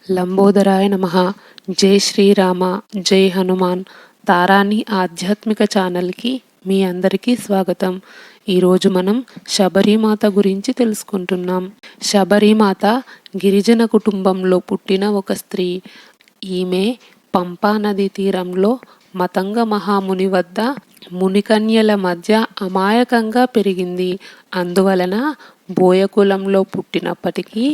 లంబోదరాయ నమః. జై శ్రీరామ, జై హనుమాన్. తారాని ఆధ్యాత్మిక ఛానల్కి మీ అందరికీ స్వాగతం. ఈరోజు మనం శబరిమాత గురించి తెలుసుకుంటున్నాం. శబరిమాత గిరిజన కుటుంబంలో పుట్టిన ఒక స్త్రీ. ఈమె పంపా నది తీరంలో మతంగ మహాముని వద్ద మునికన్యల మధ్య అమాయకంగా పెరిగింది. అందువలన బోయకులంలో పుట్టినప్పటికీ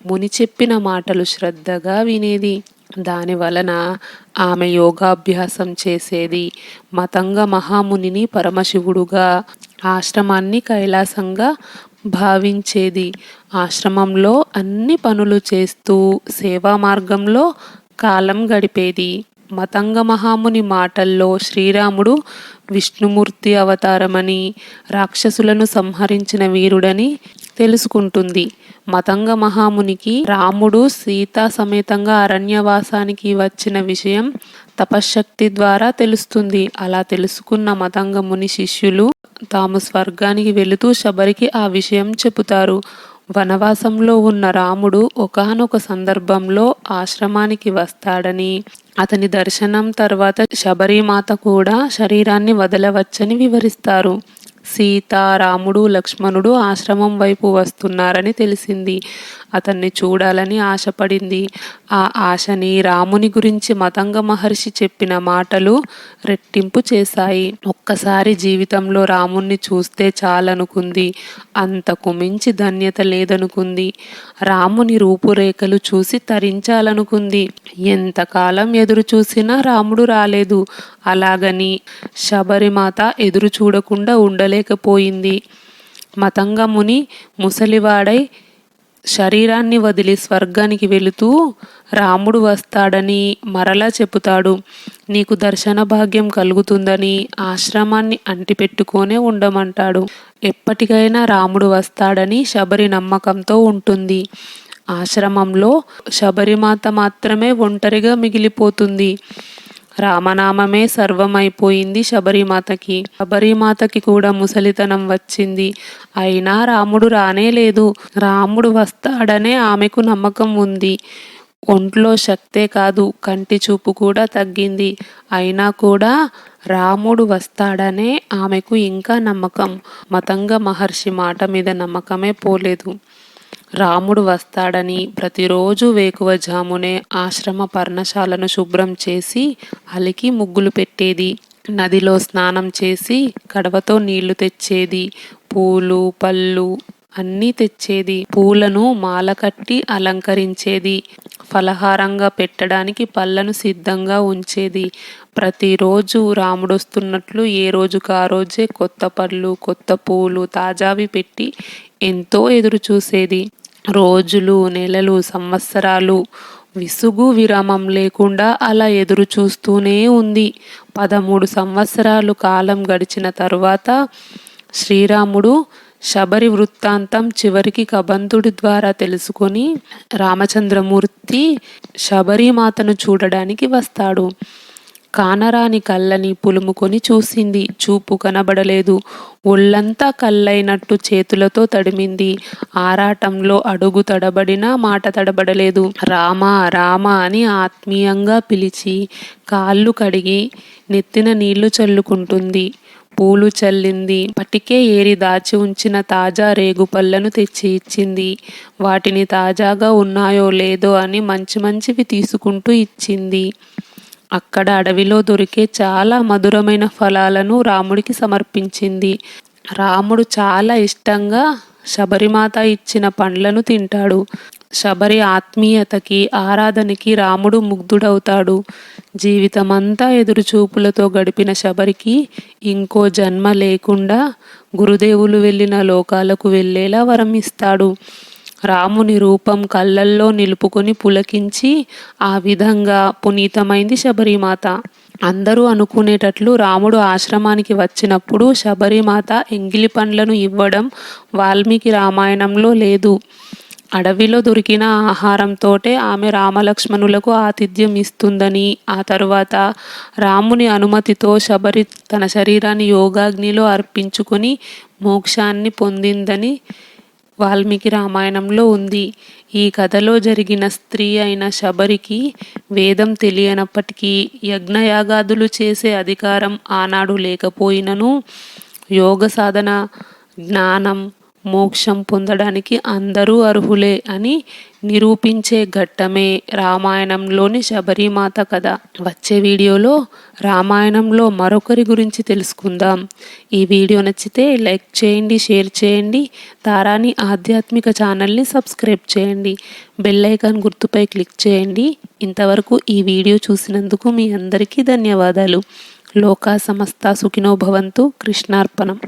ముని చెప్పిన మాటలు శ్రద్ధగా వినేది. దానివలన ఆమె యోగాభ్యాసం చేసేది. మతంగ మహామునిని పరమశివుడుగా, ఆశ్రమాన్ని కైలాసంగా భావించేది. ఆశ్రమంలో అన్ని పనులు చేస్తూ సేవా మార్గంలో కాలం గడిపేది. మతంగ మహాముని మాటల్లో శ్రీరాముడు విష్ణుమూర్తి అవతారమని, రాక్షసులను సంహరించిన వీరుడని తెలుసుకుంటుంది. మతంగ మహామునికి రాముడు సీతా సమేతంగా అరణ్యవాసానికి వచ్చిన విషయం తపశ్శక్తి ద్వారా తెలుస్తుంది. అలా తెలుసుకున్న మతంగ ముని శిష్యులు తాము స్వర్గానికి వెళుతూ శబరికి ఆ విషయం చెబుతారు. వనవాసంలో ఉన్న రాముడు ఒకానొక సందర్భంలో ఆశ్రమానికి వస్తాడని, అతని దర్శనం తర్వాత శబరిమాత కూడా శరీరాన్ని వదలవచ్చని వివరిస్తారు. సీత, రాముడు, లక్ష్మణుడు ఆశ్రమం వైపు వస్తున్నారని తెలిసింది. అతన్ని చూడాలని ఆశపడింది. ఆ ఆశని రాముని గురించి మతంగ మహర్షి చెప్పిన మాటలు రెట్టింపు చేశాయి. ఒక్కసారి జీవితంలో రాముణ్ణి చూస్తే చాలనుకుంది. అంతకు మించి ధన్యత లేదనుకుంది. రాముని రూపురేఖలు చూసి తరించాలనుకుంది. ఎంతకాలం ఎదురు చూసినా రాముడు రాలేదు. అలాగని శబరిమాత ఎదురు చూడకుండా ఉండలేకపోయింది. మతంగ ముని ముసలివాడై శరీరాన్ని వదిలి స్వర్గానికి వెళుతూ రాముడు వస్తాడని మరలా చెబుతాడు. నీకు దర్శన భాగ్యం కలుగుతుందని ఆశ్రమాన్ని అంటిపెట్టుకొనే ఉండమంటాడు. ఎప్పటికైనా రాముడు వస్తాడని శబరి నమ్మకంతో ఉంటుంది. ఆశ్రమంలో శబరిమాత మాత్రమే ఒంటరిగా మిగిలిపోతుంది. రామనామమే సర్వమైపోయింది శబరిమాతకి. శబరిమాతకి కూడా ముసలితనం వచ్చింది. అయినా రాముడు రానేలేదు. రాముడు వస్తాడనే ఆమెకు నమ్మకం ఉంది. ఒంట్లో శక్తే కాదు, కంటి చూపు కూడా తగ్గింది. అయినా కూడా రాముడు వస్తాడనే ఆమెకు ఇంకా నమ్మకం. మతంగ మహర్షి మాట మీద నమ్మకమే పోలేదు. రాముడు వస్తాడని ప్రతిరోజు వేకువజామునే ఆశ్రమ పర్ణశాలను శుభ్రం చేసి అలికి ముగ్గులు పెట్టేది. నదిలో స్నానం చేసి కడవతో నీళ్లు తెచ్చేది. పూలు, పళ్ళు అన్నీ తెచ్చేది. పూలను మాల కట్టి అలంకరించేది. ఫలహారంగా పెట్టడానికి పళ్ళను సిద్ధంగా ఉంచేది. ప్రతిరోజు రాముడొస్తున్నట్లు ఏ రోజుకు ఆ రోజే కొత్త పళ్ళు, కొత్త పూలు తాజావి పెట్టి ఎంతో ఎదురు చూసేది. రోజులు, నెలలు, సంవత్సరాలు విసుగు విరామం లేకుండా అలా ఎదురు చూస్తూనే ఉంది. 13 సంవత్సరాలు కాలం గడిచిన తరువాత శ్రీరాముడు శబరి వృత్తాంతం చివరికి కబంధుడి ద్వారా తెలుసుకొని రామచంద్రమూర్తి శబరిమాతను చూడడానికి వస్తాడు. కానరాని కళ్ళని పులుముకొని చూసింది. చూపు కనబడలేదు. ఒళ్ళంతా కళ్ళైనట్టు చేతులతో తడిమింది. ఆరాటంలో అడుగు తడబడినా మాట తడబడలేదు. రామా రామా అని ఆత్మీయంగా పిలిచి కాళ్ళు కడిగి నెత్తిన నీళ్లు చల్లుకుంటుంది. పూలు చల్లింది. పటికే ఏరి దాచి ఉంచిన తాజా రేగుపళ్ళను తెచ్చి ఇచ్చింది. వాటిని తాజాగా ఉన్నాయో లేదో అని మంచి మంచివి తీసుకుంటూ ఇచ్చింది. అక్కడ అడవిలో దొరికే చాలా మధురమైన ఫలాలను రాముడికి సమర్పించింది. రాముడు చాలా ఇష్టంగా శబరిమాత ఇచ్చిన పండ్లను తింటాడు. శబరి ఆత్మీయతకి, ఆరాధనకి రాముడు ముగ్ధుడవుతాడు. జీవితమంతా ఎదురుచూపులతో గడిపిన శబరికి ఇంకో జన్మ లేకుండా గురుదేవులు వెళ్ళిన లోకాలకు వెళ్ళేలా వరం ఇస్తాడు. రాముని రూపం కళ్ళల్లో నిలుపుకొని పులకించి ఆ విధంగా పునీతమైంది శబరిమాత. అందరూ అనుకునేటట్లు రాముడు ఆశ్రమానికి వచ్చినప్పుడు శబరిమాత ఎంగిలి పండ్లను ఇవ్వడం వాల్మీకి రామాయణంలో లేదు. అడవిలో దొరికిన ఆహారంతోటే ఆమె రామలక్ష్మణులకు ఆతిథ్యం ఇస్తుందని, ఆ తరువాత రాముని అనుమతితో శబరి తన శరీరాన్ని యోగాగ్నిలో అర్పించుకొని మోక్షాన్ని పొందిందని వాల్మీకి రామాయణంలో ఉంది. ఈ కథలో జరిగిన స్త్రీ అయిన శబరికి వేదం తెలియనప్పటికీ యజ్ఞయాగాదులు చేసే అధికారం ఆనాడు లేకపోయినను యోగ సాధన, జ్ఞానం, మోక్షం పొందడానికి అందరూ అర్హులే అని నిరూపించే ఘట్టమే రామాయణంలోని శబరిమాత కథ. వచ్చే వీడియోలో రామాయణంలో మరొకరి గురించి తెలుసుకుందాం. ఈ వీడియో నచ్చితే లైక్ చేయండి, షేర్ చేయండి. తారాని ఆధ్యాత్మిక ఛానల్ని సబ్స్క్రైబ్ చేయండి. బెల్ ఐకాన్ గుర్తుపై క్లిక్ చేయండి. ఇంతవరకు ఈ వీడియో చూసినందుకు మీ అందరికీ ధన్యవాదాలు. లోకా సమస్త సుఖినో భవంతు. కృష్ణార్పణం.